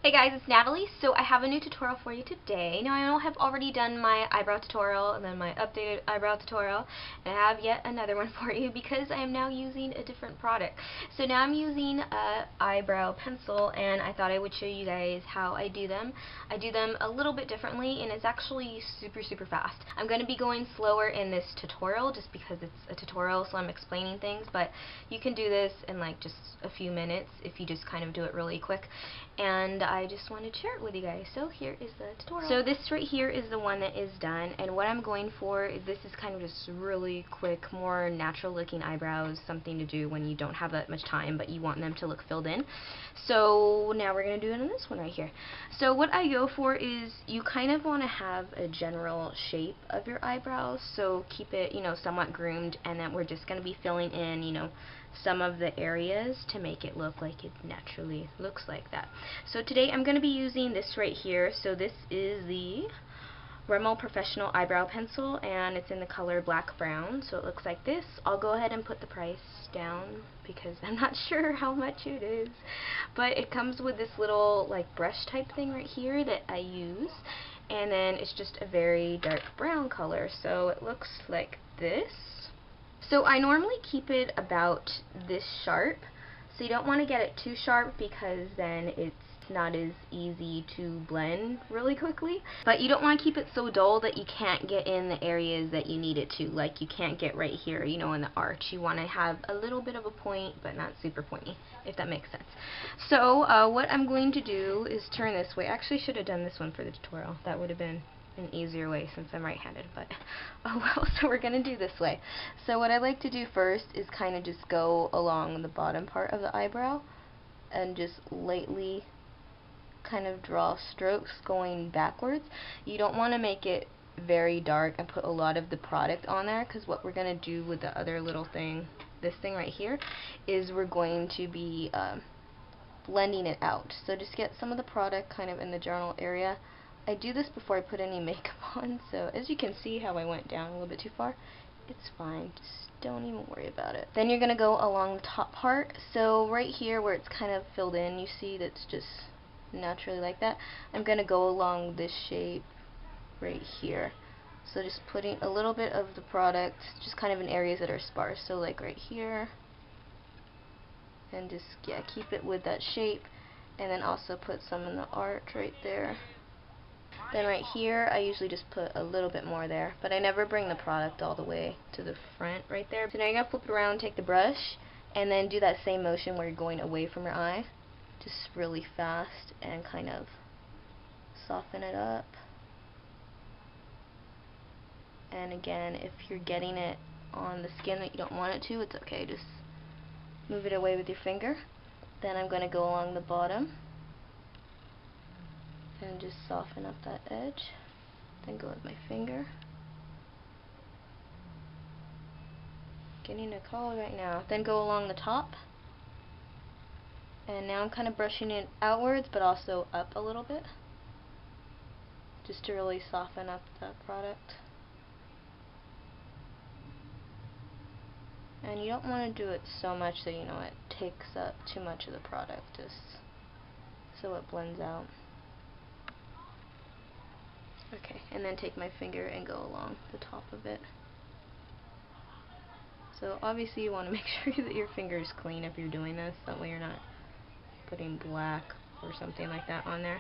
Hey guys, it's Natalie. So I have a new tutorial for you today. Now I know I have already done my eyebrow tutorial and then my updated eyebrow tutorial, and I have yet another one for you because I am now using a different product. So now I'm using a eyebrow pencil, and I thought I would show you guys how I do them. I do them a little bit differently, and it's actually super fast. I'm going to be going slower in this tutorial just because it's a tutorial, so I'm explaining things, but you can do this in like just a few minutes if you just kind of do it really quick. And I just wanted to share it with you guys. So here is the tutorial. So this right here is the one that is done, and what I'm going for is this is kind of just really quick, more natural looking eyebrows, something to do when you don't have that much time but you want them to look filled in. So now we're going to do it on this one right here. So what I go for is you kind of want to have a general shape of your eyebrows, so keep it, you know, somewhat groomed, and then we're just going to be filling in, you know, some of the areas to make it look like it naturally looks like that. So today I'm going to be using this right here. So this is the Rimmel Professional Eyebrow Pencil, and it's in the color black brown, so it looks like this. I'll go ahead and put the price down because I'm not sure how much it is, but it comes with this little like brush type thing right here that I use, and then it's just a very dark brown color, so it looks like this. So I normally keep it about this sharp, so you don't want to get it too sharp because then it's not as easy to blend really quickly. But you don't want to keep it so dull that you can't get in the areas that you need it to. Like you can't get right here, you know, in the arch. You want to have a little bit of a point, but not super pointy, if that makes sense. So what I'm going to do is turn this way. I actually should have done this one for the tutorial. That would have been an easier way since I'm right-handed, but oh well. So we're gonna do this way. So what I like to do first is kind of just go along the bottom part of the eyebrow and just lightly kind of draw strokes going backwards. You don't want to make it very dark and put a lot of the product on there, because what we're gonna do with the other little thing, this thing right here, is we're going to be blending it out. So just get some of the product kind of in the general area. I do this before I put any makeup on, so as you can see how I went down a little bit too far, it's fine, just don't even worry about it. Then you're going to go along the top part, so right here where it's kind of filled in, you see that's just naturally like that. I'm going to go along this shape right here. So just putting a little bit of the product, just kind of in areas that are sparse, so like right here, and just, yeah, keep it with that shape, and then also put some in the arch right there. Then right here, I usually just put a little bit more there, but I never bring the product all the way to the front right there. So now you're going to flip it around, take the brush, and then do that same motion where you're going away from your eye, just really fast, and kind of soften it up. And again, if you're getting it on the skin that you don't want it to, it's okay, just move it away with your finger. Then I'm going to go along the bottom and just soften up that edge, then go with my finger. Getting a color right now. Then go along the top, and now I'm kind of brushing it outwards but also up a little bit, just to really soften up that product. And you don't want to do it so much that, you know, it takes up too much of the product, just so it blends out. Okay, and then take my finger and go along the top of it. So obviously you want to make sure that your finger is clean if you're doing this, that way you're not putting black or something like that on there.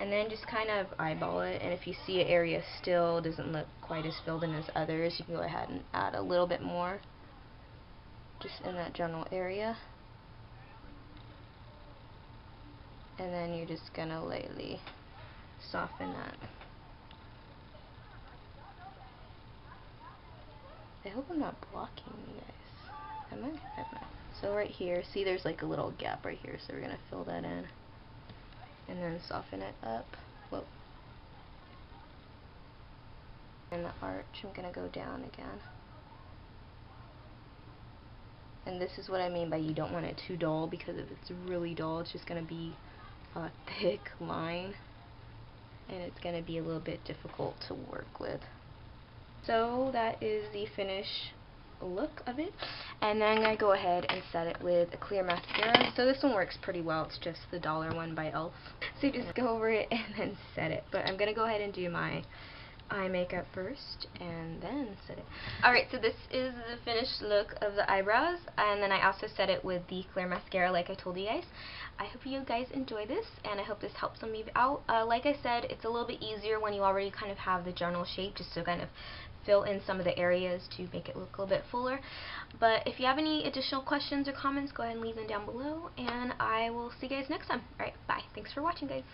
And then just kind of eyeball it, and if you see an area still doesn't look quite as filled in as others, you can go ahead and add a little bit more just in that general area. And then you're just gonna lightly soften that. I hope I'm not blocking you guys. Am I? I'm not. So right here, see there's like a little gap right here, so we're going to fill that in. And then soften it up. Whoa. And the arch, I'm going to go down again. And this is what I mean by you don't want it too dull, because if it's really dull, it's just going to be a thick line. And it's going to be a little bit difficult to work with. So that is the finished look of it. And then I'm going to go ahead and set it with a clear mascara. So this one works pretty well. It's just the dollar one by e.l.f. So just go over it and then set it. But I'm going to go ahead and do my eye makeup first and then set it. Alright, so this is the finished look of the eyebrows, and then I also set it with the clear mascara like I told you guys. I hope you guys enjoy this, and I hope this helps some of you out. Like I said, it's a little bit easier when you already kind of have the general shape, just to kind of fill in some of the areas to make it look a little bit fuller. But if you have any additional questions or comments, go ahead and leave them down below, and I will see you guys next time. Alright, bye. Thanks for watching, guys.